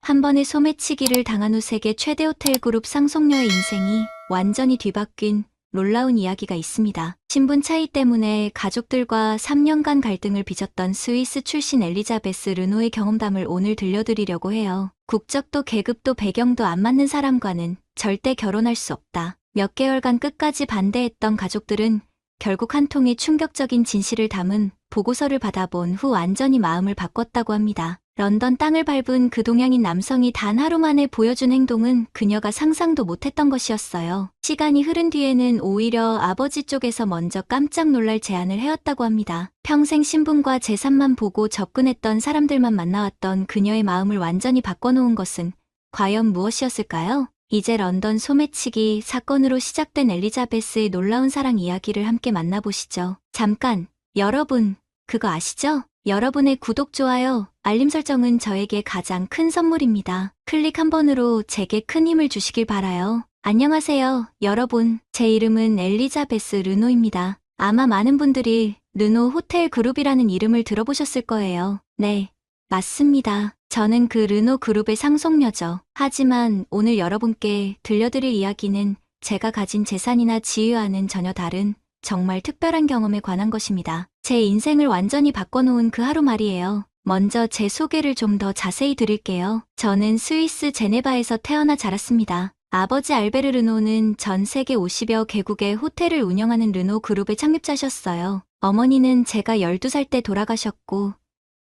한 번의 소매치기를 당한 후 세계 최대 호텔 그룹 상속녀의 인생이 완전히 뒤바뀐 놀라운 이야기가 있습니다. 신분 차이 때문에 가족들과 3년간 갈등을 빚었던 스위스 출신 엘리자베스 르노의 경험담을 오늘 들려드리려고 해요. 국적도 계급도 배경도 안 맞는 사람과는 절대 결혼할 수 없다. 몇 개월간 끝까지 반대했던 가족들은 결국 한 통의 충격적인 진실을 담은 보고서를 받아본 후 완전히 마음을 바꿨다고 합니다. 런던 땅을 밟은 그 동양인 남성이 단 하루 만에 보여준 행동은 그녀가 상상도 못했던 것이었어요. 시간이 흐른 뒤에는 오히려 아버지 쪽에서 먼저 깜짝 놀랄 제안을 해왔다고 합니다. 평생 신분과 재산만 보고 접근했던 사람들만 만나왔던 그녀의 마음을 완전히 바꿔놓은 것은 과연 무엇이었을까요? 이제 런던 소매치기 사건으로 시작된 엘리자베스의 놀라운 사랑 이야기를 함께 만나보시죠. 잠깐, 여러분, 그거 아시죠? 여러분의 구독, 좋아요, 알림 설정은 저에게 가장 큰 선물입니다. 클릭 한 번으로 제게 큰 힘을 주시길 바라요. 안녕하세요, 여러분. 제 이름은 엘리자베스 르노입니다. 아마 많은 분들이 르노 호텔 그룹이라는 이름을 들어보셨을 거예요. 네, 맞습니다. 저는 그 르노 그룹의 상속녀죠. 하지만 오늘 여러분께 들려드릴 이야기는 제가 가진 재산이나 지위와는 전혀 다른 정말 특별한 경험에 관한 것입니다. 제 인생을 완전히 바꿔놓은 그 하루 말이에요. 먼저 제 소개를 좀 더 자세히 드릴게요. 저는 스위스 제네바에서 태어나 자랐습니다. 아버지 알베르 르노는 전 세계 50여 개국의 호텔을 운영하는 르노 그룹의 창립자셨어요. 어머니는 제가 12살 때 돌아가셨고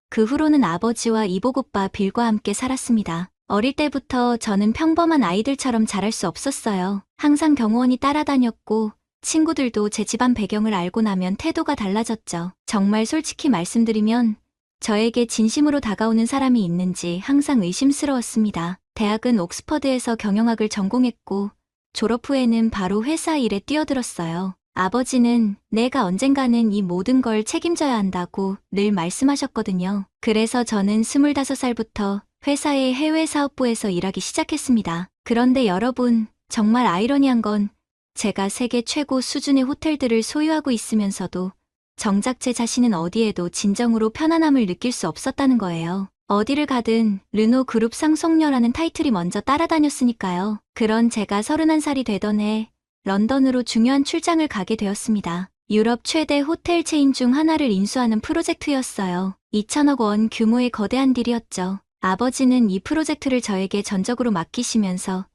그 후로는 아버지와 이복 오빠 빌과 함께 살았습니다. 어릴 때부터 저는 평범한 아이들처럼 자랄 수 없었어요. 항상 경호원이 따라다녔고 친구들도 제 집안 배경을 알고 나면 태도가 달라졌죠. 정말 솔직히 말씀드리면 저에게 진심으로 다가오는 사람이 있는지 항상 의심스러웠습니다. 대학은 옥스퍼드에서 경영학을 전공했고 졸업 후에는 바로 회사 일에 뛰어들었어요. 아버지는 내가 언젠가는 이 모든 걸 책임져야 한다고 늘 말씀하셨거든요. 그래서 저는 25살부터 회사의 해외 사업부에서 일하기 시작했습니다. 그런데 여러분, 정말 아이러니한 건 제가 세계 최고 수준의 호텔들을 소유하고 있으면서도 정작 제 자신은 어디에도 진정으로 편안함을 느낄 수 없었다는 거예요. 어디를 가든 르노 그룹 상속녀라는 타이틀이 먼저 따라다녔으니까요. 그런 제가 31살이 되던 해 런던으로 중요한 출장을 가게 되었습니다. 유럽 최대 호텔 체인 중 하나를 인수하는 프로젝트였어요. 2천억 원 규모의 거대한 딜이었죠. 아버지는 이 프로젝트를 저에게 전적으로 맡기시면서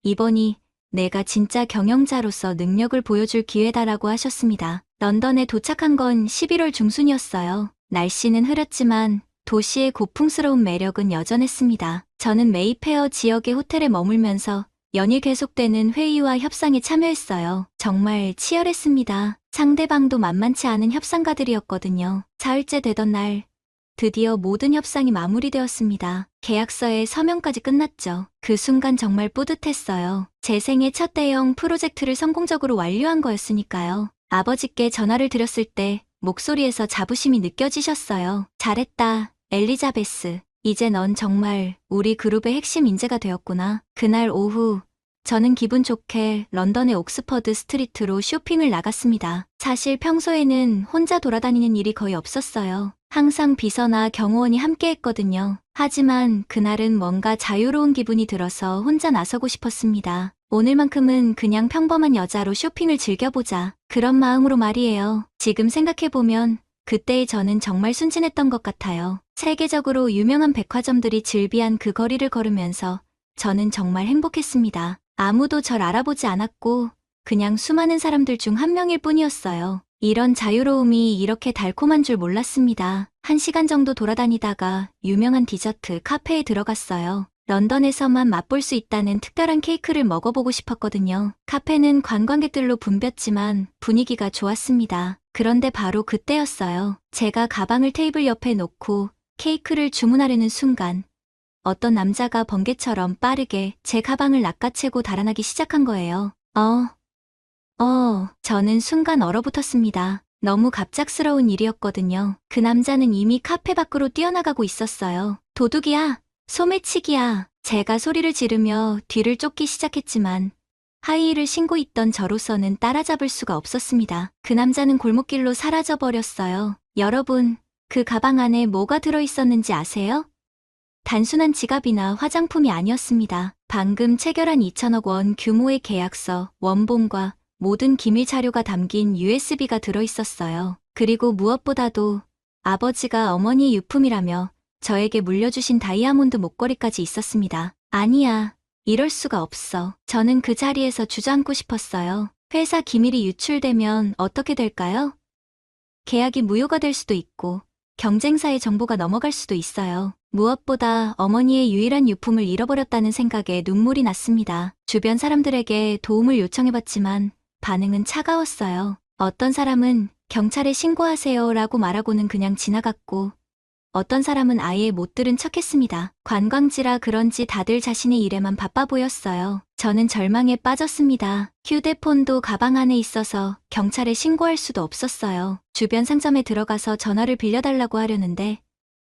이번이 내가 진짜 경영자로서 능력을 보여줄 기회다라고 하셨습니다. 런던에 도착한 건 11월 중순이었어요. 날씨는 흐렸지만 도시의 고풍스러운 매력은 여전했습니다. 저는 메이페어 지역의 호텔에 머물면서 연일 계속되는 회의와 협상에 참여했어요. 정말 치열했습니다. 상대방도 만만치 않은 협상가들이었거든요. 사흘째 되던 날 드디어 모든 협상이 마무리되었습니다. 계약서에 서명까지 끝났죠. 그 순간 정말 뿌듯했어요. 제 생애 첫 대형 프로젝트를 성공적으로 완료한 거였으니까요. 아버지께 전화를 드렸을 때 목소리에서 자부심이 느껴지셨어요. 잘했다, 엘리자베스. 이제 넌 정말 우리 그룹의 핵심 인재가 되었구나. 그날 오후 저는 기분 좋게 런던의 옥스퍼드 스트리트로 쇼핑을 나갔습니다. 사실 평소에는 혼자 돌아다니는 일이 거의 없었어요. 항상 비서나 경호원이 함께 했거든요. 하지만 그날은 뭔가 자유로운 기분이 들어서 혼자 나서고 싶었습니다. 오늘만큼은 그냥 평범한 여자로 쇼핑을 즐겨보자. 그런 마음으로 말이에요. 지금 생각해보면 그때의 저는 정말 순진했던 것 같아요. 세계적으로 유명한 백화점들이 즐비한 그 거리를 걸으면서 저는 정말 행복했습니다. 아무도 절 알아보지 않았고 그냥 수많은 사람들 중 한 명일 뿐이었어요. 이런 자유로움이 이렇게 달콤한 줄 몰랐습니다. 1시간 정도 돌아다니다가 유명한 디저트 카페에 들어갔어요. 런던에서만 맛볼 수 있다는 특별한 케이크를 먹어보고 싶었거든요. 카페는 관광객들로 붐볐지만 분위기가 좋았습니다. 그런데 바로 그때였어요. 제가 가방을 테이블 옆에 놓고 케이크를 주문하려는 순간 어떤 남자가 번개처럼 빠르게 제 가방을 낚아채고 달아나기 시작한 거예요. 저는 순간 얼어붙었습니다. 너무 갑작스러운 일이었거든요. 그 남자는 이미 카페 밖으로 뛰어나가고 있었어요. 도둑이야! 소매치기야! 제가 소리를 지르며 뒤를 쫓기 시작했지만 하이힐을 신고 있던 저로서는 따라잡을 수가 없었습니다. 그 남자는 골목길로 사라져버렸어요. 여러분, 그 가방 안에 뭐가 들어있었는지 아세요? 단순한 지갑이나 화장품이 아니었습니다. 방금 체결한 2천억 원 규모의 계약서, 원본과 모든 기밀 자료가 담긴 USB가 들어있었어요. 그리고 무엇보다도 아버지가 어머니의 유품이라며 저에게 물려주신 다이아몬드 목걸이까지 있었습니다. 아니야, 이럴 수가 없어. 저는 그 자리에서 주저앉고 싶었어요. 회사 기밀이 유출되면 어떻게 될까요? 계약이 무효가 될 수도 있고 경쟁사의 정보가 넘어갈 수도 있어요. 무엇보다 어머니의 유일한 유품을 잃어버렸다는 생각에 눈물이 났습니다. 주변 사람들에게 도움을 요청해봤지만 반응은 차가웠어요. 어떤 사람은 경찰에 신고하세요 라고 말하고는 그냥 지나갔고 어떤 사람은 아예 못 들은 척했습니다. 관광지라 그런지 다들 자신의 일에만 바빠 보였어요. 저는 절망에 빠졌습니다. 휴대폰도 가방 안에 있어서 경찰에 신고할 수도 없었어요. 주변 상점에 들어가서 전화를 빌려달라고 하려는데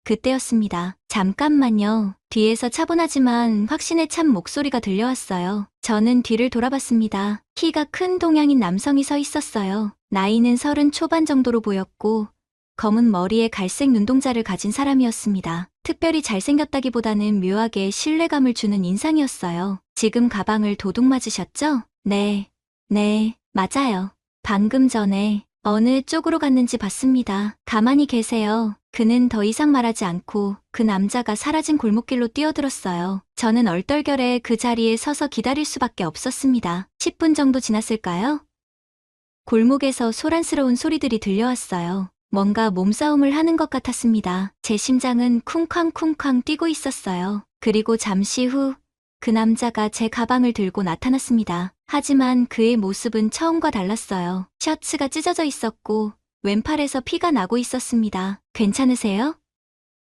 그때였습니다. 잠깐만요. 뒤에서 차분하지만 확신에 찬 목소리가 들려왔어요. 저는 뒤를 돌아봤습니다. 키가 큰 동양인 남성이 서 있었어요. 나이는 30 초반 정도로 보였고 검은 머리에 갈색 눈동자를 가진 사람이었습니다. 특별히 잘생겼다기보다는 묘하게 신뢰감을 주는 인상이었어요. 지금 가방을 도둑 맞으셨죠? 네, 맞아요. 방금 전에 어느 쪽으로 갔는지 봤습니다. 가만히 계세요. 그는 더 이상 말하지 않고 그 남자가 사라진 골목길로 뛰어들었어요. 저는 얼떨결에 그 자리에 서서 기다릴 수밖에 없었습니다. 10분 정도 지났을까요? 골목에서 소란스러운 소리들이 들려왔어요. 뭔가 몸싸움을 하는 것 같았습니다. 제 심장은 쿵쾅쿵쾅 뛰고 있었어요. 그리고 잠시 후 그 남자가 제 가방을 들고 나타났습니다. 하지만 그의 모습은 처음과 달랐어요. 셔츠가 찢어져 있었고 왼팔에서 피가 나고 있었습니다. 괜찮으세요?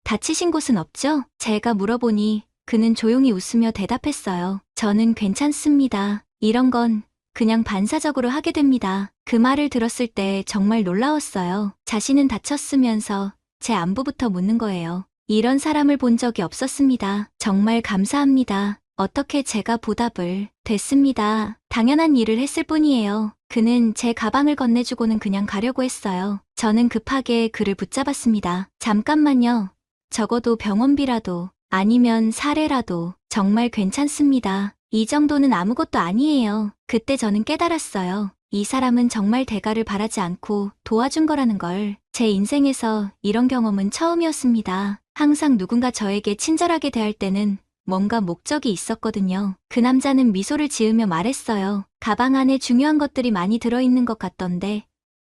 다치신 곳은 없죠? 제가 물어보니 그는 조용히 웃으며 대답했어요. 저는 괜찮습니다. 이런 건 그냥 반사적으로 하게 됩니다. 그 말을 들었을 때 정말 놀라웠어요. 자신은 다쳤으면서 제 안부부터 묻는 거예요. 이런 사람을 본 적이 없었습니다. 정말 감사합니다. 어떻게 제가 보답을. 됐습니다. 당연한 일을 했을 뿐이에요. 그는 제 가방을 건네주고는 그냥 가려고 했어요. 저는 급하게 그를 붙잡았습니다. 잠깐만요. 적어도 병원비라도 아니면 사례라도 정말 괜찮습니다. 이 정도는 아무것도 아니에요. 그때 저는 깨달았어요. 이 사람은 정말 대가를 바라지 않고 도와준 거라는 걸. 제 인생에서 이런 경험은 처음이었습니다. 항상 누군가 저에게 친절하게 대할 때는 뭔가 목적이 있었거든요. 그 남자는 미소를 지으며 말했어요. 가방 안에 중요한 것들이 많이 들어있는 것 같던데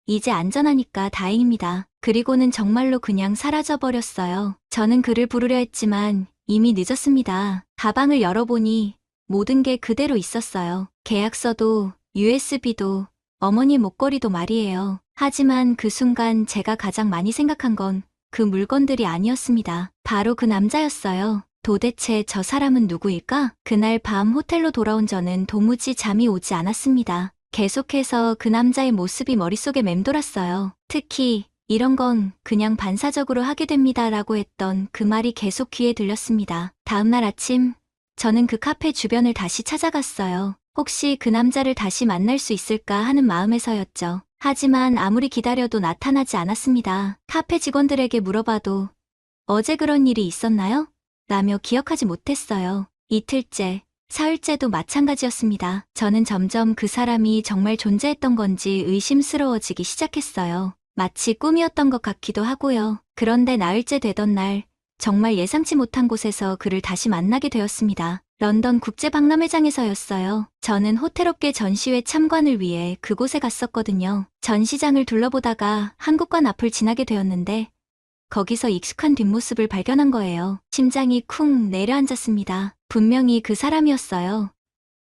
이제 안전하니까 다행입니다. 그리고는 정말로 그냥 사라져버렸어요. 저는 그를 부르려 했지만 이미 늦었습니다. 가방을 열어보니 모든 게 그대로 있었어요. 계약서도 USB도 어머니 목걸이도 말이에요. 하지만 그 순간 제가 가장 많이 생각한 건 그 물건들이 아니었습니다. 바로 그 남자였어요. 도대체 저 사람은 누구일까? 그날 밤 호텔로 돌아온 저는 도무지 잠이 오지 않았습니다. 계속해서 그 남자의 모습이 머릿속에 맴돌았어요. 특히 이런 건 그냥 반사적으로 하게 됩니다 라고 했던 그 말이 계속 귀에 들렸습니다. 다음날 아침 저는 그 카페 주변을 다시 찾아갔어요. 혹시 그 남자를 다시 만날 수 있을까 하는 마음에서였죠. 하지만 아무리 기다려도 나타나지 않았습니다. 카페 직원들에게 물어봐도 어제 그런 일이 있었나요? 라며 기억하지 못했어요. 이틀째, 사흘째도 마찬가지였습니다. 저는 점점 그 사람이 정말 존재했던 건지 의심스러워지기 시작했어요. 마치 꿈이었던 것 같기도 하고요. 그런데 나흘째 되던 날, 정말 예상치 못한 곳에서 그를 다시 만나게 되었습니다. 런던 국제박람회장에서였어요. 저는 호텔업계 전시회 참관을 위해 그곳에 갔었거든요. 전시장을 둘러보다가 한국관 앞을 지나게 되었는데 거기서 익숙한 뒷모습을 발견한 거예요. 심장이 쿵 내려앉았습니다. 분명히 그 사람이었어요.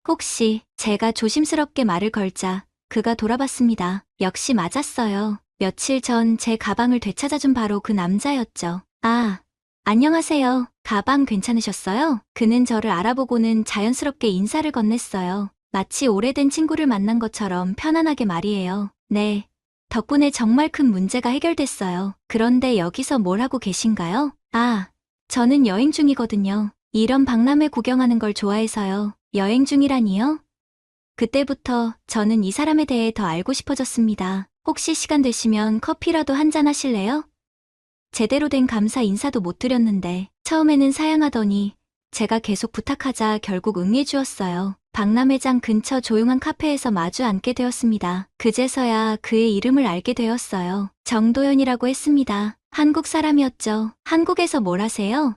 혹시 제가 조심스럽게 말을 걸자 그가 돌아봤습니다. 역시 맞았어요. 며칠 전 제 가방을 되찾아준 바로 그 남자였죠. 아, 안녕하세요. 가방 괜찮으셨어요? 그는 저를 알아보고는 자연스럽게 인사를 건넸어요. 마치 오래된 친구를 만난 것처럼 편안하게 말이에요. 네. 덕분에 정말 큰 문제가 해결됐어요. 그런데 여기서 뭘 하고 계신가요? 아, 저는 여행 중이거든요. 이런 박람회 구경하는 걸 좋아해서요. 여행 중이라니요? 그때부터 저는 이 사람에 대해 더 알고 싶어졌습니다. 혹시 시간 되시면 커피라도 한잔 하실래요? 제대로 된 감사 인사도 못 드렸는데 처음에는 사양하더니 제가 계속 부탁하자 결국 응해주었어요. 박람회장 근처 조용한 카페에서 마주 앉게 되었습니다. 그제서야 그의 이름을 알게 되었어요. 정도연이라고 했습니다. 한국 사람이었죠. 한국에서 뭘 하세요?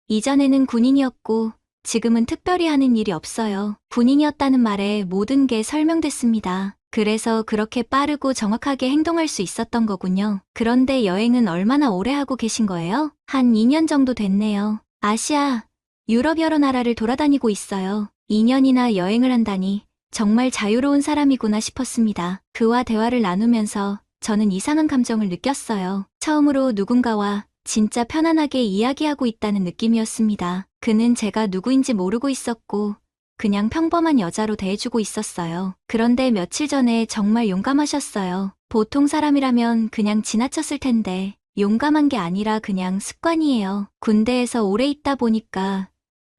이전에는 군인이었고 지금은 특별히 하는 일이 없어요. 군인이었다는 말에 모든 게 설명됐습니다. 그래서 그렇게 빠르고 정확하게 행동할 수 있었던 거군요. 그런데 여행은 얼마나 오래 하고 계신 거예요? 한 2년 정도 됐네요. 아시아, 유럽 여러 나라를 돌아다니고 있어요. 2년이나 여행을 한다니 정말 자유로운 사람이구나 싶었습니다. 그와 대화를 나누면서 저는 이상한 감정을 느꼈어요. 처음으로 누군가와 진짜 편안하게 이야기하고 있다는 느낌이었습니다. 그는 제가 누구인지 모르고 있었고 그냥 평범한 여자로 대해주고 있었어요. 그런데 며칠 전에 정말 용감하셨어요. 보통 사람이라면 그냥 지나쳤을 텐데 용감한 게 아니라 그냥 습관이에요. 군대에서 오래 있다 보니까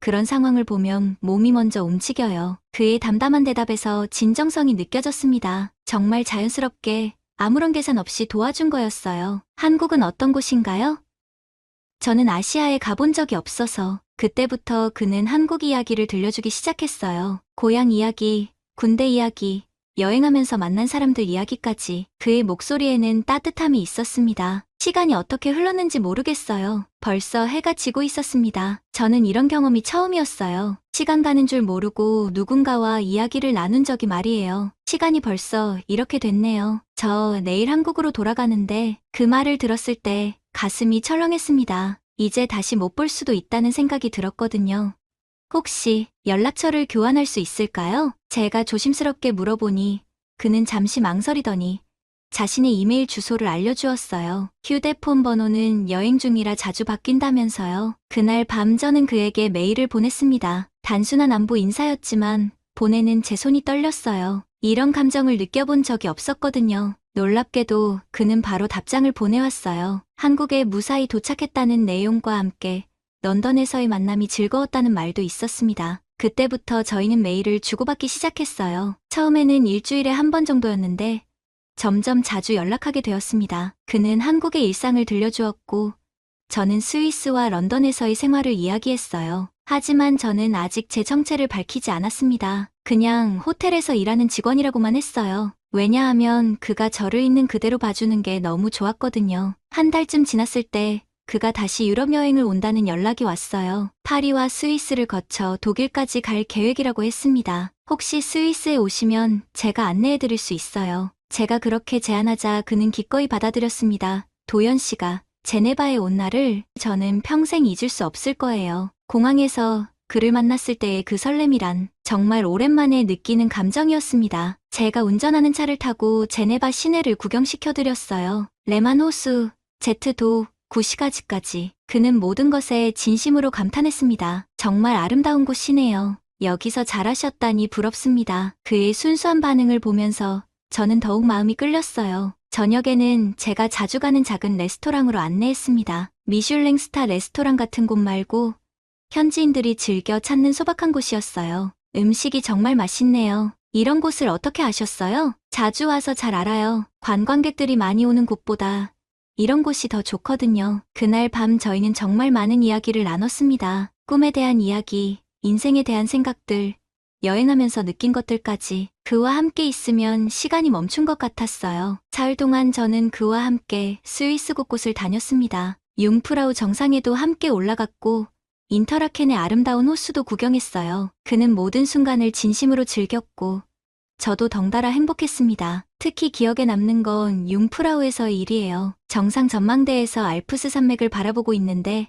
그런 상황을 보면 몸이 먼저 움직여요. 그의 담담한 대답에서 진정성이 느껴졌습니다. 정말 자연스럽게 아무런 계산 없이 도와준 거였어요. 한국은 어떤 곳인가요? 저는 아시아에 가본 적이 없어서 그때부터 그는 한국 이야기를 들려주기 시작했어요. 고향 이야기, 군대 이야기, 여행하면서 만난 사람들 이야기까지 그의 목소리에는 따뜻함이 있었습니다. 시간이 어떻게 흘렀는지 모르겠어요. 벌써 해가 지고 있었습니다. 저는 이런 경험이 처음이었어요. 시간 가는 줄 모르고 누군가와 이야기를 나눈 적이 말이에요. 시간이 벌써 이렇게 됐네요. 저 내일 한국으로 돌아가는데 그 말을 들었을 때 가슴이 철렁했습니다. 이제 다시 못 볼 수도 있다는 생각이 들었거든요. 혹시 연락처를 교환할 수 있을까요? 제가 조심스럽게 물어보니 그는 잠시 망설이더니 자신의 이메일 주소를 알려주었어요. 휴대폰 번호는 여행 중이라 자주 바뀐다면서요. 그날 밤 저는 그에게 메일을 보냈습니다. 단순한 안부 인사였지만 보내는 제 손이 떨렸어요. 이런 감정을 느껴본 적이 없었거든요. 놀랍게도 그는 바로 답장을 보내왔어요. 한국에 무사히 도착했다는 내용과 함께 런던에서의 만남이 즐거웠다는 말도 있었습니다. 그때부터 저희는 메일을 주고받기 시작했어요. 처음에는 일주일에 한 번 정도였는데 점점 자주 연락하게 되었습니다. 그는 한국의 일상을 들려주었고 저는 스위스와 런던에서의 생활을 이야기했어요. 하지만 저는 아직 제 정체를 밝히지 않았습니다. 그냥 호텔에서 일하는 직원이라고만 했어요. 왜냐하면 그가 저를 있는 그대로 봐주는 게 너무 좋았거든요. 한 달쯤 지났을 때 그가 다시 유럽 여행을 온다는 연락이 왔어요. 파리와 스위스를 거쳐 독일까지 갈 계획이라고 했습니다. 혹시 스위스에 오시면 제가 안내해드릴 수 있어요. 제가 그렇게 제안하자 그는 기꺼이 받아들였습니다. 도연 씨가 제네바에 온 날을 저는 평생 잊을 수 없을 거예요. 공항에서 그를 만났을 때의 그 설렘이란 정말 오랜만에 느끼는 감정이었습니다. 제가 운전하는 차를 타고 제네바 시내를 구경시켜드렸어요. 레만 호수, 제트도, 구시가지까지. 그는 모든 것에 진심으로 감탄했습니다. 정말 아름다운 곳이네요. 여기서 잘하셨다니 부럽습니다. 그의 순수한 반응을 보면서 저는 더욱 마음이 끌렸어요. 저녁에는 제가 자주 가는 작은 레스토랑으로 안내했습니다. 미슐랭 스타 레스토랑 같은 곳 말고 현지인들이 즐겨 찾는 소박한 곳이었어요. 음식이 정말 맛있네요. 이런 곳을 어떻게 아셨어요? 자주 와서 잘 알아요. 관광객들이 많이 오는 곳보다 이런 곳이 더 좋거든요. 그날 밤 저희는 정말 많은 이야기를 나눴습니다. 꿈에 대한 이야기, 인생에 대한 생각들, 여행하면서 느낀 것들까지. 그와 함께 있으면 시간이 멈춘 것 같았어요. 사흘 동안 저는 그와 함께 스위스 곳곳을 다녔습니다. 융프라우 정상에도 함께 올라갔고 인터라켄의 아름다운 호수도 구경했어요. 그는 모든 순간을 진심으로 즐겼고 저도 덩달아 행복했습니다. 특히 기억에 남는 건 융프라우에서의 일이에요. 정상 전망대에서 알프스 산맥을 바라보고 있는데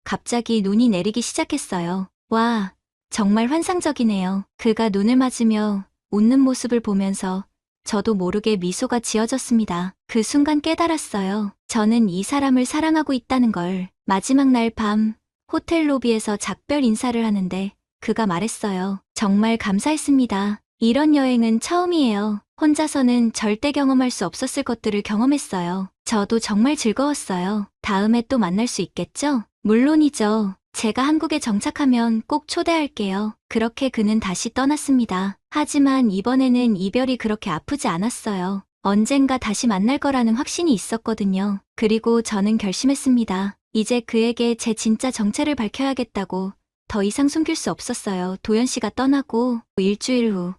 갑자기 눈이 내리기 시작했어요. 와, 정말 환상적이네요. 그가 눈을 맞으며 웃는 모습을 보면서 저도 모르게 미소가 지어졌습니다. 그 순간 깨달았어요. 저는 이 사람을 사랑하고 있다는 걸. 마지막 날 밤 호텔 로비에서 작별 인사를 하는데 그가 말했어요. 정말 감사했습니다. 이런 여행은 처음이에요. 혼자서는 절대 경험할 수 없었을 것들을 경험했어요. 저도 정말 즐거웠어요. 다음에 또 만날 수 있겠죠? 물론이죠. 제가 한국에 정착하면 꼭 초대할게요. 그렇게 그는 다시 떠났습니다. 하지만 이번에는 이별이 그렇게 아프지 않았어요. 언젠가 다시 만날 거라는 확신이 있었거든요. 그리고 저는 결심했습니다. 이제 그에게 제 진짜 정체를 밝혀야겠다고. 더 이상 숨길 수 없었어요. 도연 씨가 떠나고 일주일 후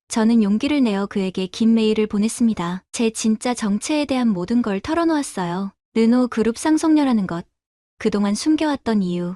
저는 용기를 내어 그에게 긴 메일을 보냈습니다. 제 진짜 정체에 대한 모든 걸 털어놓았어요. 르노 그룹 상속녀라는 것, 그동안 숨겨왔던 이유,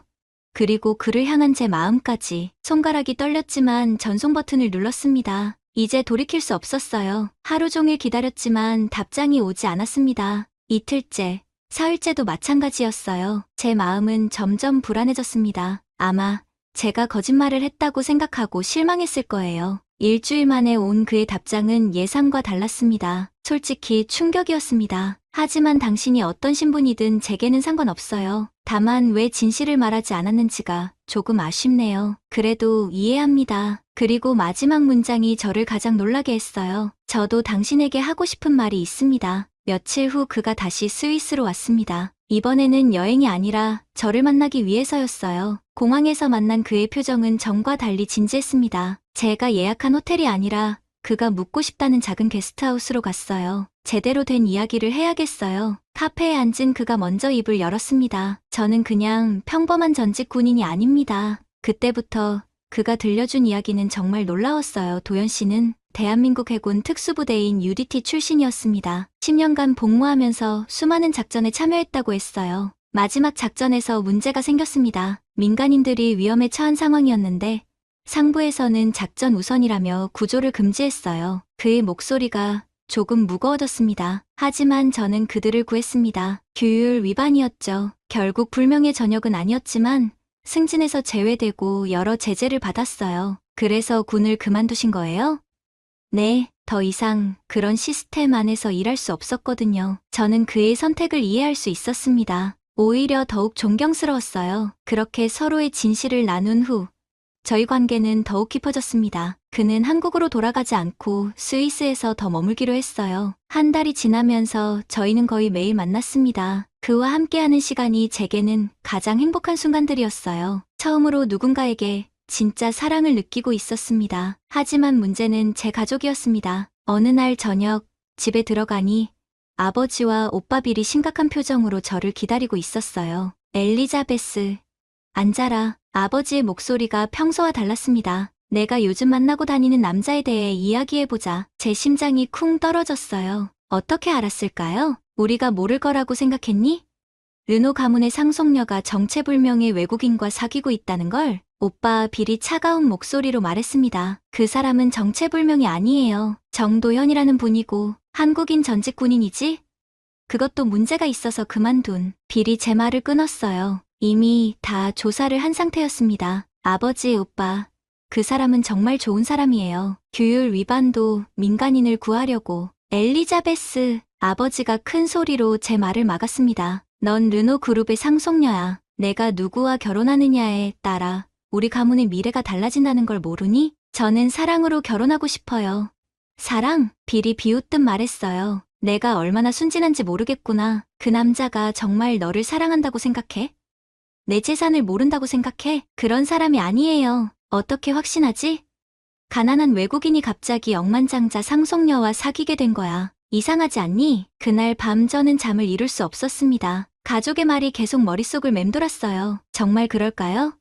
그리고 그를 향한 제 마음까지. 손가락이 떨렸지만 전송 버튼을 눌렀습니다. 이제 돌이킬 수 없었어요. 하루 종일 기다렸지만 답장이 오지 않았습니다. 이틀째, 사흘째도 마찬가지였어요. 제 마음은 점점 불안해졌습니다. 아마 제가 거짓말을 했다고 생각하고 실망했을 거예요. 일주일 만에 온 그의 답장은 예상과 달랐습니다. 솔직히 충격이었습니다. 하지만 당신이 어떤 신분이든 제게는 상관없어요. 다만 왜 진실을 말하지 않았는지가 조금 아쉽네요. 그래도 이해합니다. 그리고 마지막 문장이 저를 가장 놀라게 했어요. 저도 당신에게 하고 싶은 말이 있습니다. 며칠 후 그가 다시 스위스로 왔습니다. 이번에는 여행이 아니라 저를 만나기 위해서였어요. 공항에서 만난 그의 표정은 전과 달리 진지했습니다. 제가 예약한 호텔이 아니라 그가 묵고 싶다는 작은 게스트하우스로 갔어요. 제대로 된 이야기를 해야겠어요. 카페에 앉은 그가 먼저 입을 열었습니다. 저는 그냥 평범한 전직 군인이 아닙니다. 그때부터 그가 들려준 이야기는 정말 놀라웠어요. 도연 씨는 대한민국 해군 특수부대인 UDT 출신이었습니다. 10년간 복무하면서 수많은 작전에 참여했다고 했어요. 마지막 작전에서 문제가 생겼습니다. 민간인들이 위험에 처한 상황이었는데 상부에서는 작전 우선이라며 구조를 금지했어요. 그의 목소리가 조금 무거워졌습니다. 하지만 저는 그들을 구했습니다. 규율 위반이었죠. 결국 불명예 전역은 아니었지만 승진에서 제외되고 여러 제재를 받았어요. 그래서 군을 그만두신 거예요? 네, 더 이상 그런 시스템 안에서 일할 수 없었거든요. 저는 그의 선택을 이해할 수 있었습니다. 오히려 더욱 존경스러웠어요. 그렇게 서로의 진실을 나눈 후 저희 관계는 더욱 깊어졌습니다. 그는 한국으로 돌아가지 않고 스위스에서 더 머물기로 했어요. 한 달이 지나면서 저희는 거의 매일 만났습니다. 그와 함께하는 시간이 제게는 가장 행복한 순간들이었어요. 처음으로 누군가에게 진짜 사랑을 느끼고 있었습니다. 하지만 문제는 제 가족이었습니다. 어느 날 저녁 집에 들어가니 아버지와 오빠 빌이 심각한 표정으로 저를 기다리고 있었어요. 엘리자베스, 앉아라. 아버지의 목소리가 평소와 달랐습니다. 내가 요즘 만나고 다니는 남자에 대해 이야기해보자. 제 심장이 쿵 떨어졌어요. 어떻게 알았을까요? 우리가 모를 거라고 생각했니? 르노 가문의 상속녀가 정체불명의 외국인과 사귀고 있다는 걸 오빠 빌이 차가운 목소리로 말했습니다. 그 사람은 정체불명이 아니에요. 정도현이라는 분이고 한국인 전직 군인이지? 그것도 문제가 있어서 그만둔. 빌이 제 말을 끊었어요. 이미 다 조사를 한 상태였습니다. 아버지, 오빠, 그 사람은 정말 좋은 사람이에요. 규율 위반도 민간인을 구하려고. 엘리자베스, 아버지가 큰 소리로 제 말을 막았습니다. 넌 르노 그룹의 상속녀야. 내가 누구와 결혼하느냐에 따라 우리 가문의 미래가 달라진다는 걸 모르니? 저는 사랑으로 결혼하고 싶어요. 사랑? 빌이 비웃듯 말했어요. 내가 얼마나 순진한지 모르겠구나. 그 남자가 정말 너를 사랑한다고 생각해? 내 재산을 모른다고 생각해? 그런 사람이 아니에요. 어떻게 확신하지? 가난한 외국인이 갑자기 억만장자 상속녀와 사귀게 된 거야. 이상하지 않니? 그날 밤 저는 잠을 이룰 수 없었습니다. 가족의 말이 계속 머릿속을 맴돌았어요. 정말 그럴까요?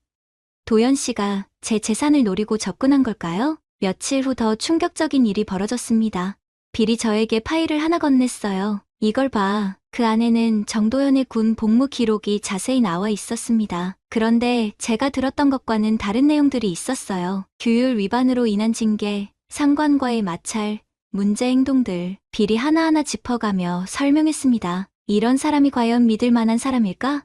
도연 씨가 제 재산을 노리고 접근한 걸까요? 며칠 후 더 충격적인 일이 벌어졌습니다. 빌이 저에게 파일을 하나 건넸어요. 이걸 봐. 그 안에는 정도현의 군 복무 기록이 자세히 나와 있었습니다. 그런데 제가 들었던 것과는 다른 내용들이 있었어요. 규율 위반으로 인한 징계, 상관과의 마찰, 문제 행동들, 빌이 하나하나 짚어가며 설명했습니다. 이런 사람이 과연 믿을 만한 사람일까?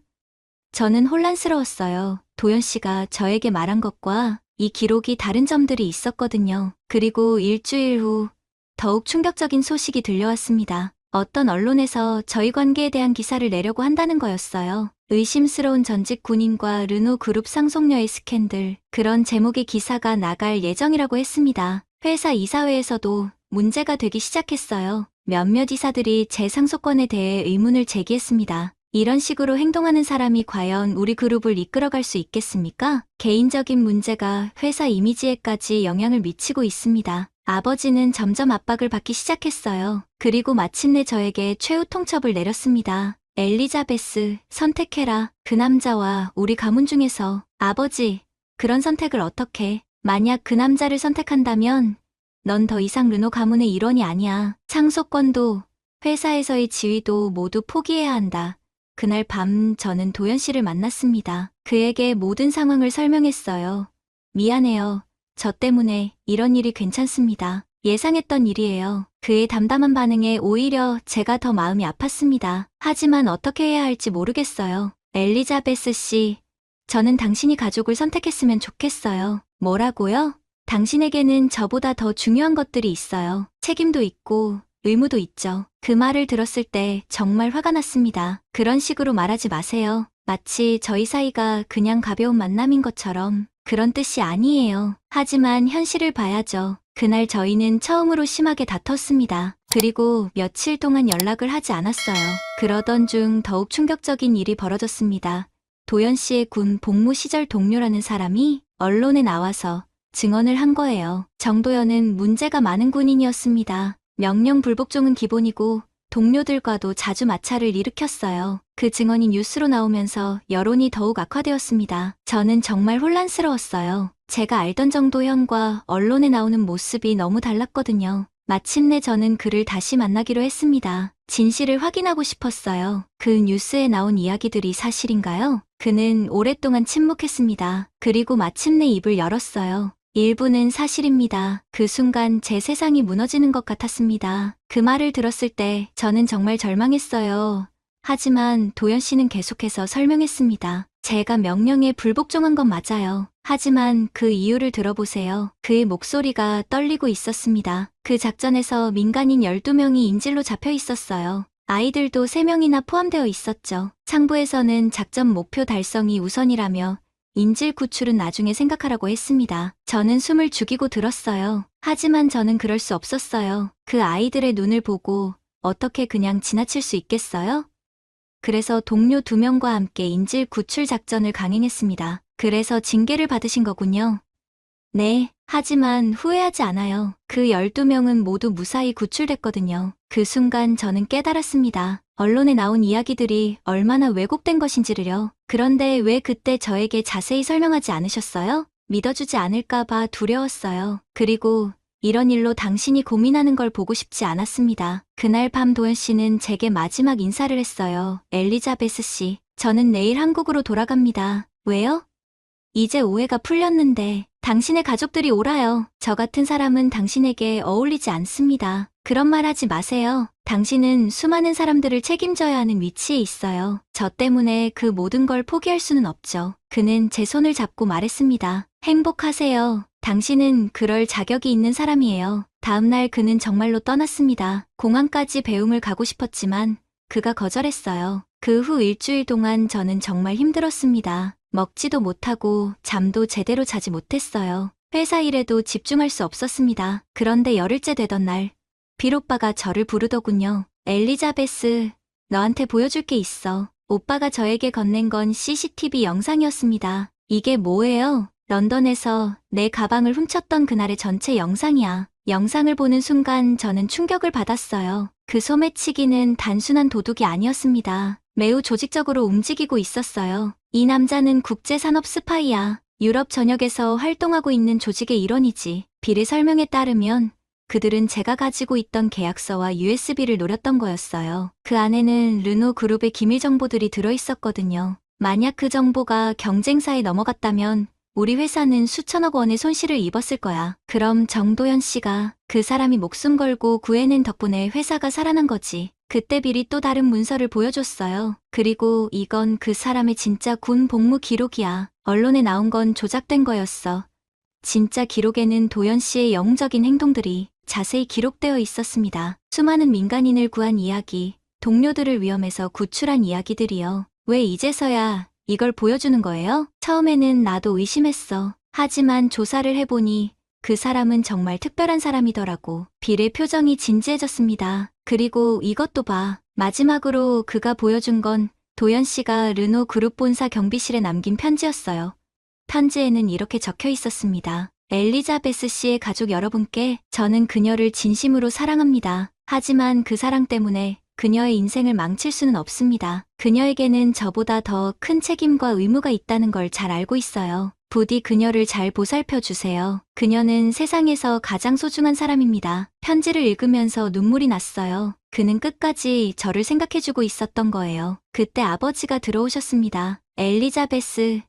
저는 혼란스러웠어요. 도연 씨가 저에게 말한 것과 이 기록이 다른 점들이 있었거든요. 그리고 일주일 후 더욱 충격적인 소식이 들려왔습니다. 어떤 언론에서 저희 관계에 대한 기사를 내려고 한다는 거였어요. 의심스러운 전직 군인과 르노 그룹 상속녀의 스캔들, 그런 제목의 기사가 나갈 예정이라고 했습니다. 회사 이사회에서도 문제가 되기 시작했어요. 몇몇 이사들이 제 상속권에 대해 의문을 제기했습니다. 이런 식으로 행동하는 사람이 과연 우리 그룹을 이끌어갈 수 있겠습니까? 개인적인 문제가 회사 이미지에까지 영향을 미치고 있습니다. 아버지는 점점 압박을 받기 시작했어요. 그리고 마침내 저에게 최후 통첩을 내렸습니다. 엘리자베스, 선택해라. 그 남자와 우리 가문 중에서. 아버지, 그런 선택을 어떻게? 만약 그 남자를 선택한다면 넌 더 이상 르노 가문의 일원이 아니야. 상속권도 회사에서의 지위도 모두 포기해야 한다. 그날 밤 저는 도연 씨를 만났습니다. 그에게 모든 상황을 설명했어요. 미안해요. 저 때문에 이런 일이 괜찮습니다. 예상했던 일이에요. 그의 담담한 반응에 오히려 제가 더 마음이 아팠습니다. 하지만 어떻게 해야 할지 모르겠어요. 엘리자베스 씨, 저는 당신이 가족을 선택했으면 좋겠어요. 뭐라고요? 당신에게는 저보다 더 중요한 것들이 있어요. 책임도 있고 의무도 있죠. 그 말을 들었을 때 정말 화가 났습니다. 그런 식으로 말하지 마세요. 마치 저희 사이가 그냥 가벼운 만남인 것처럼. 그런 뜻이 아니에요. 하지만 현실을 봐야죠. 그날 저희는 처음으로 심하게 다퉜습니다. 그리고 며칠 동안 연락을 하지 않았어요. 그러던 중 더욱 충격적인 일이 벌어졌습니다. 도연 씨의 군 복무 시절 동료라는 사람이 언론에 나와서 증언을 한 거예요. 정도연은 문제가 많은 군인이었습니다. 명령 불복종은 기본이고 동료들과도 자주 마찰을 일으켰어요. 그 증언이 뉴스로 나오면서 여론이 더욱 악화되었습니다. 저는 정말 혼란스러웠어요. 제가 알던 정도현과 언론에 나오는 모습이 너무 달랐거든요. 마침내 저는 그를 다시 만나기로 했습니다. 진실을 확인하고 싶었어요. 그 뉴스에 나온 이야기들이 사실인가요? 그는 오랫동안 침묵했습니다. 그리고 마침내 입을 열었어요. 일부는 사실입니다. 그 순간 제 세상이 무너지는 것 같았습니다. 그 말을 들었을 때 저는 정말 절망했어요. 하지만 도연 씨는 계속해서 설명했습니다. 제가 명령에 불복종한 건 맞아요. 하지만 그 이유를 들어보세요. 그의 목소리가 떨리고 있었습니다. 그 작전에서 민간인 12명이 인질로 잡혀 있었어요. 아이들도 3명이나 포함되어 있었죠. 상부에서는 작전 목표 달성이 우선이라며 인질 구출은 나중에 생각하라고 했습니다. 저는 숨을 죽이고 들었어요. 하지만 저는 그럴 수 없었어요. 그 아이들의 눈을 보고 어떻게 그냥 지나칠 수 있겠어요? 그래서 동료 2명과 함께 인질 구출 작전을 강행했습니다. 그래서 징계를 받으신 거군요. 네, 하지만 후회하지 않아요. 그 12명은 모두 무사히 구출됐거든요. 그 순간 저는 깨달았습니다. 언론에 나온 이야기들이 얼마나 왜곡된 것인지를요. 그런데 왜 그때 저에게 자세히 설명하지 않으셨어요? 믿어주지 않을까봐 두려웠어요. 그리고 이런 일로 당신이 고민하는 걸 보고 싶지 않았습니다. 그날 밤 도연 씨는 제게 마지막 인사를 했어요. 엘리자베스 씨, 저는 내일 한국으로 돌아갑니다. 왜요? 이제 오해가 풀렸는데 당신의 가족들이 오라요. 저 같은 사람은 당신에게 어울리지 않습니다. 그런 말 하지 마세요. 당신은 수많은 사람들을 책임져야 하는 위치에 있어요. 저 때문에 그 모든 걸 포기할 수는 없죠. 그는 제 손을 잡고 말했습니다. 행복하세요. 당신은 그럴 자격이 있는 사람이에요. 다음날 그는 정말로 떠났습니다. 공항까지 배웅을 가고 싶었지만 그가 거절했어요. 그 후 일주일 동안 저는 정말 힘들었습니다. 먹지도 못하고 잠도 제대로 자지 못했어요. 회사 일에도 집중할 수 없었습니다. 그런데 열흘째 되던 날, 빌 오빠가 저를 부르더군요. 엘리자베스, 너한테 보여줄 게 있어. 오빠가 저에게 건넨 건 CCTV 영상이었습니다. 이게 뭐예요? 런던에서 내 가방을 훔쳤던 그날의 전체 영상이야. 영상을 보는 순간 저는 충격을 받았어요. 그 소매치기는 단순한 도둑이 아니었습니다. 매우 조직적으로 움직이고 있었어요. 이 남자는 국제산업 스파이야. 유럽 전역에서 활동하고 있는 조직의 일원이지. 빌의 설명에 따르면 그들은 제가 가지고 있던 계약서와 USB를 노렸던 거였어요. 그 안에는 르노 그룹의 기밀 정보들이 들어있었거든요. 만약 그 정보가 경쟁사에 넘어갔다면 우리 회사는 수천억 원의 손실을 입었을 거야. 그럼 정도연 씨가 그 사람이 목숨 걸고 구해낸 덕분에 회사가 살아난 거지. 그때 빌이 또 다른 문서를 보여줬어요. 그리고 이건 그 사람의 진짜 군 복무 기록이야. 언론에 나온 건 조작된 거였어. 진짜 기록에는 도연 씨의 영웅적인 행동들이 자세히 기록되어 있었습니다. 수많은 민간인을 구한 이야기, 동료들을 위험에서 구출한 이야기들이요. 왜 이제서야 이걸 보여주는 거예요? 처음에는 나도 의심했어. 하지만 조사를 해보니 그 사람은 정말 특별한 사람이더라고. 빌의 표정이 진지해졌습니다. 그리고 이것도 봐. 마지막으로 그가 보여준 건 도연 씨가 르노 그룹 본사 경비실에 남긴 편지였어요. 편지에는 이렇게 적혀 있었습니다. 엘리자베스 씨의 가족 여러분께 저는 그녀를 진심으로 사랑합니다. 하지만 그 사랑 때문에 그녀의 인생을 망칠 수는 없습니다. 그녀에게는 저보다 더 큰 책임과 의무가 있다는 걸 잘 알고 있어요. 부디 그녀를 잘 보살펴 주세요. 그녀는 세상에서 가장 소중한 사람입니다. 편지를 읽으면서 눈물이 났어요. 그는 끝까지 저를 생각해주고 있었던 거예요. 그때 아버지가 들어오셨습니다. 엘리자베스,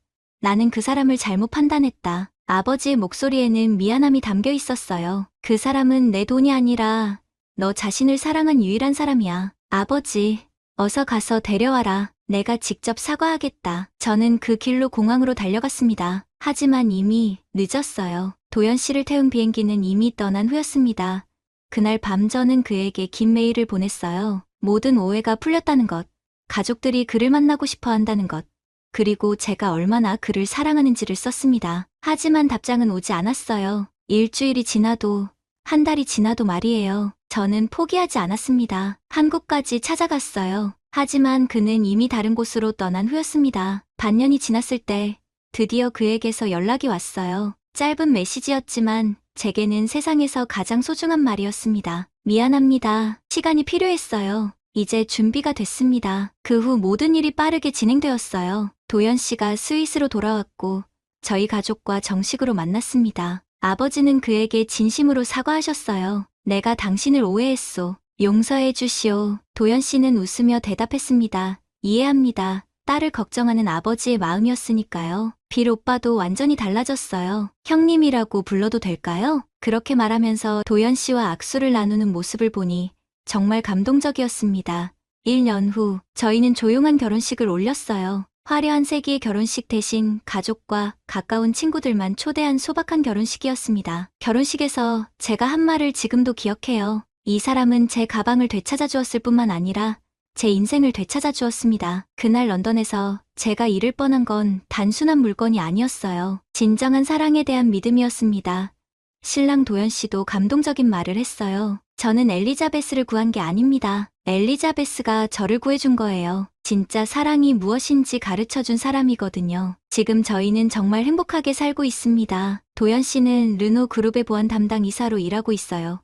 나는 그 사람을 잘못 판단했다. 아버지의 목소리에는 미안함이 담겨 있었어요. 그 사람은 내 돈이 아니라 너 자신을 사랑한 유일한 사람이야. 아버지, 어서 가서 데려와라. 내가 직접 사과하겠다. 저는 그 길로 공항으로 달려갔습니다. 하지만 이미 늦었어요. 도연 씨를 태운 비행기는 이미 떠난 후였습니다. 그날 밤 저는 그에게 긴 메일을 보냈어요. 모든 오해가 풀렸다는 것, 가족들이 그를 만나고 싶어 한다는 것, 그리고 제가 얼마나 그를 사랑하는지를 썼습니다. 하지만 답장은 오지 않았어요. 일주일이 지나도, 한 달이 지나도 말이에요. 저는 포기하지 않았습니다. 한국까지 찾아갔어요. 하지만 그는 이미 다른 곳으로 떠난 후였습니다. 반년이 지났을 때 드디어 그에게서 연락이 왔어요. 짧은 메시지였지만 제게는 세상에서 가장 소중한 말이었습니다. 미안합니다. 시간이 필요했어요. 이제 준비가 됐습니다. 그 후 모든 일이 빠르게 진행되었어요. 도연 씨가 스위스로 돌아왔고 저희 가족과 정식으로 만났습니다. 아버지는 그에게 진심으로 사과하셨어요. 내가 당신을 오해했소. 용서해 주시오. 도연 씨는 웃으며 대답했습니다. 이해합니다. 딸을 걱정하는 아버지의 마음이었으니까요. 빌 오빠도 완전히 달라졌어요. 형님이라고 불러도 될까요? 그렇게 말하면서 도연 씨와 악수를 나누는 모습을 보니 정말 감동적이었습니다. 1년 후 저희는 조용한 결혼식을 올렸어요. 화려한 세기의 결혼식 대신 가족과 가까운 친구들만 초대한 소박한 결혼식이었습니다. 결혼식에서 제가 한 말을 지금도 기억해요. 이 사람은 제 가방을 되찾아 주었을 뿐만 아니라 제 인생을 되찾아 주었습니다. 그날 런던에서 제가 잃을 뻔한 건 단순한 물건이 아니었어요. 진정한 사랑에 대한 믿음이었습니다. 신랑 도연 씨도 감동적인 말을 했어요. 저는 엘리자베스를 구한 게 아닙니다. 엘리자베스가 저를 구해준 거예요. 진짜 사랑이 무엇인지 가르쳐준 사람이거든요. 지금 저희는 정말 행복하게 살고 있습니다. 도연 씨는 르노 그룹의 보안 담당 이사로 일하고 있어요.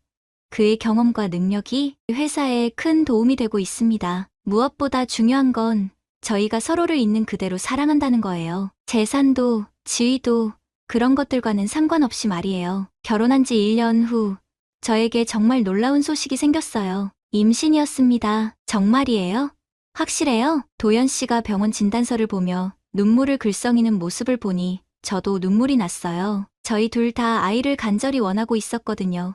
그의 경험과 능력이 회사에 큰 도움이 되고 있습니다. 무엇보다 중요한 건 저희가 서로를 있는 그대로 사랑한다는 거예요. 재산도, 지위도, 그런 것들과는 상관없이 말이에요. 결혼한 지 1년 후 저에게 정말 놀라운 소식이 생겼어요. 임신이었습니다. 정말이에요? 확실해요? 도연 씨가 병원 진단서를 보며 눈물을 글썽이는 모습을 보니 저도 눈물이 났어요. 저희 둘 다 아이를 간절히 원하고 있었거든요.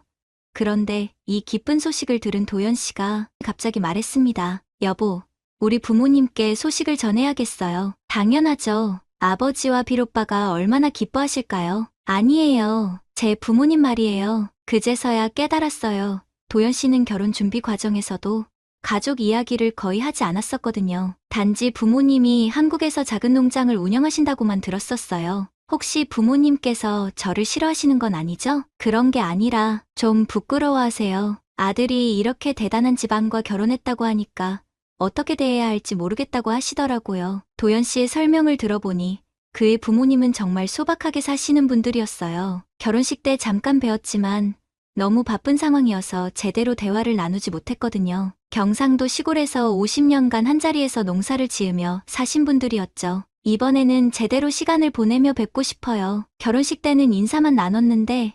그런데 이 기쁜 소식을 들은 도연 씨가 갑자기 말했습니다. 여보, 우리 부모님께 소식을 전해야겠어요. 당연하죠. 아버지와 빌 오빠가 얼마나 기뻐하실까요? 아니에요. 제 부모님 말이에요. 그제서야 깨달았어요. 도연 씨는 결혼 준비 과정에서도 가족 이야기를 거의 하지 않았었거든요. 단지 부모님이 한국에서 작은 농장을 운영하신다고만 들었었어요. 혹시 부모님께서 저를 싫어하시는 건 아니죠? 그런 게 아니라 좀 부끄러워하세요. 아들이 이렇게 대단한 집안과 결혼했다고 하니까 어떻게 대해야 할지 모르겠다고 하시더라고요. 도연 씨의 설명을 들어보니 그의 부모님은 정말 소박하게 사시는 분들이었어요. 결혼식 때 잠깐 뵈었지만 너무 바쁜 상황이어서 제대로 대화를 나누지 못했거든요. 경상도 시골에서 50년간 한자리에서 농사를 지으며 사신 분들이었죠. 이번에는 제대로 시간을 보내며 뵙고 싶어요. 결혼식 때는 인사만 나눴는데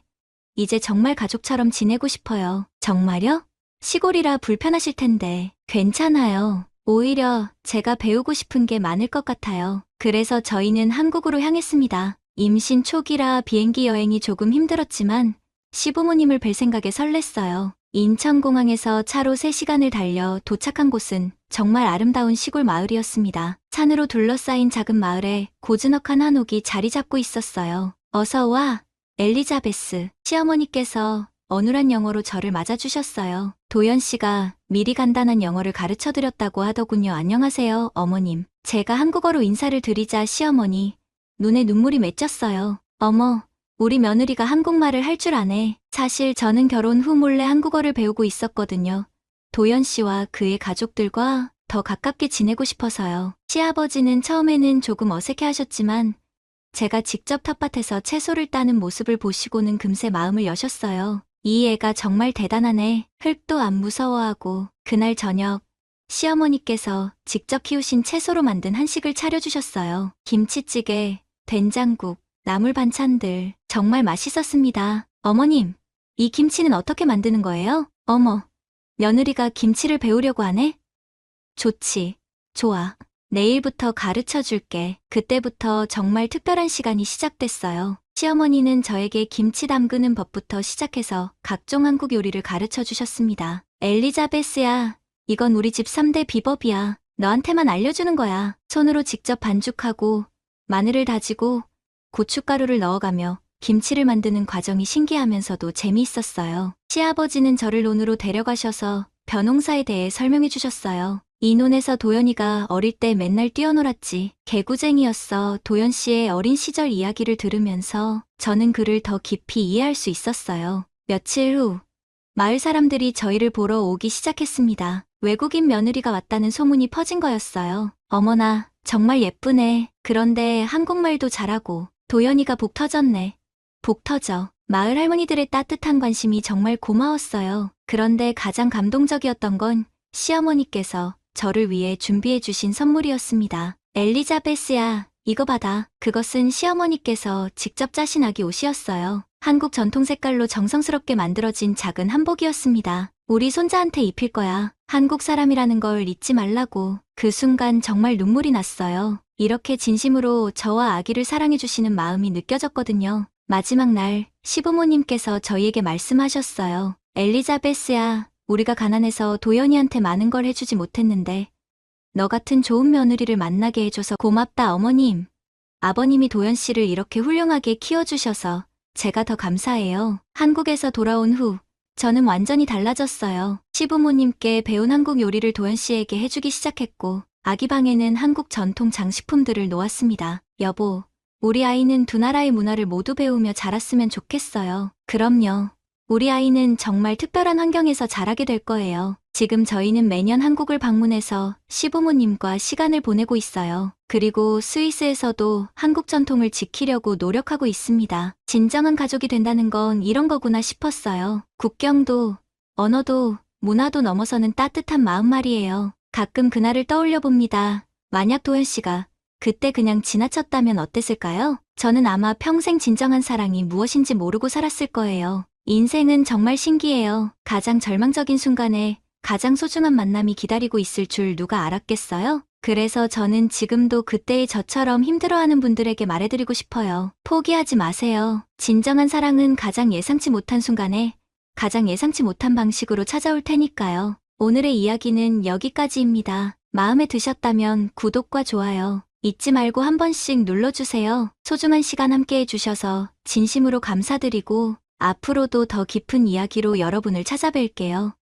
이제 정말 가족처럼 지내고 싶어요. 정말요? 시골이라 불편하실 텐데 괜찮아요. 오히려 제가 배우고 싶은 게 많을 것 같아요. 그래서 저희는 한국으로 향했습니다. 임신 초기라 비행기 여행이 조금 힘들었지만 시부모님을 뵐 생각에 설렜어요. 인천공항에서 차로 3시간을 달려 도착한 곳은 정말 아름다운 시골 마을이었습니다. 산으로 둘러싸인 작은 마을에 고즈넉한 한옥이 자리 잡고 있었어요. 어서 와, 엘리자베스. 시어머니께서 어눌한 영어로 저를 맞아주셨어요. 도연 씨가 미리 간단한 영어를 가르쳐드렸다고 하더군요. 안녕하세요, 어머님. 제가 한국어로 인사를 드리자 시어머니 눈에 눈물이 맺혔어요. 어머, 우리 며느리가 한국말을 할 줄 아네. 사실 저는 결혼 후 몰래 한국어를 배우고 있었거든요. 도연 씨와 그의 가족들과 더 가깝게 지내고 싶어서요. 시아버지는 처음에는 조금 어색해 하셨지만 제가 직접 텃밭에서 채소를 따는 모습을 보시고는 금세 마음을 여셨어요. 이 애가 정말 대단하네. 흙도 안 무서워하고. 그날 저녁 시어머니께서 직접 키우신 채소로 만든 한식을 차려주셨어요. 김치찌개, 된장국, 나물 반찬들 정말 맛있었습니다. 어머님, 이 김치는 어떻게 만드는 거예요? 어머, 며느리가 김치를 배우려고 하네? 좋지, 좋아. 내일부터 가르쳐 줄게. 그때부터 정말 특별한 시간이 시작됐어요. 시어머니는 저에게 김치 담그는 법부터 시작해서 각종 한국 요리를 가르쳐 주셨습니다. 엘리자베스야, 이건 우리 집 3대 비법이야. 너한테만 알려주는 거야. 손으로 직접 반죽하고 마늘을 다지고 고춧가루를 넣어가며 김치를 만드는 과정이 신기하면서도 재미있었어요. 시아버지는 저를 논으로 데려가셔서 벼농사에 대해 설명해 주셨어요. 이 논에서 도연이가 어릴 때 맨날 뛰어놀았지. 개구쟁이였어. 도연 씨의 어린 시절 이야기를 들으면서 저는 그를 더 깊이 이해할 수 있었어요. 며칠 후 마을 사람들이 저희를 보러 오기 시작했습니다. 외국인 며느리가 왔다는 소문이 퍼진 거였어요. 어머나, 정말 예쁘네. 그런데 한국말도 잘하고 도연이가 복 터졌네. 복 터져. 마을 할머니들의 따뜻한 관심이 정말 고마웠어요. 그런데 가장 감동적이었던 건 시어머니께서 저를 위해 준비해 주신 선물이었습니다. 엘리자베스야, 이거 받아. 그것은 시어머니께서 직접 짜신 아기 옷이었어요. 한국 전통 색깔로 정성스럽게 만들어진 작은 한복이었습니다. 우리 손자한테 입힐 거야. 한국 사람이라는 걸 잊지 말라고. 그 순간 정말 눈물이 났어요. 이렇게 진심으로 저와 아기를 사랑해 주시는 마음이 느껴졌거든요. 마지막 날 시부모님께서 저희에게 말씀하셨어요. 엘리자베스야, 우리가 가난해서 도연이한테 많은 걸 해주지 못했는데 너 같은 좋은 며느리를 만나게 해줘서 고맙다 어머님. 아버님이 도연 씨를 이렇게 훌륭하게 키워주셔서 제가 더 감사해요. 한국에서 돌아온 후 저는 완전히 달라졌어요. 시부모님께 배운 한국 요리를 도연 씨에게 해주기 시작했고 아기 방에는 한국 전통 장식품들을 놓았습니다. 여보, 우리 아이는 두 나라의 문화를 모두 배우며 자랐으면 좋겠어요. 그럼요. 우리 아이는 정말 특별한 환경에서 자라게 될 거예요. 지금 저희는 매년 한국을 방문해서 시부모님과 시간을 보내고 있어요. 그리고 스위스에서도 한국 전통을 지키려고 노력하고 있습니다. 진정한 가족이 된다는 건 이런 거구나 싶었어요. 국경도, 언어도, 문화도 넘어서는 따뜻한 마음 말이에요. 가끔 그날을 떠올려 봅니다. 만약 도현 씨가 그때 그냥 지나쳤다면 어땠을까요? 저는 아마 평생 진정한 사랑이 무엇인지 모르고 살았을 거예요. 인생은 정말 신기해요. 가장 절망적인 순간에 가장 소중한 만남이 기다리고 있을 줄 누가 알았겠어요? 그래서 저는 지금도 그때의 저처럼 힘들어하는 분들에게 말해드리고 싶어요. 포기하지 마세요. 진정한 사랑은 가장 예상치 못한 순간에 가장 예상치 못한 방식으로 찾아올 테니까요. 오늘의 이야기는 여기까지입니다. 마음에 드셨다면 구독과 좋아요 잊지 말고 한 번씩 눌러주세요. 소중한 시간 함께 해주셔서 진심으로 감사드리고 앞으로도 더 깊은 이야기로 여러분을 찾아뵐게요.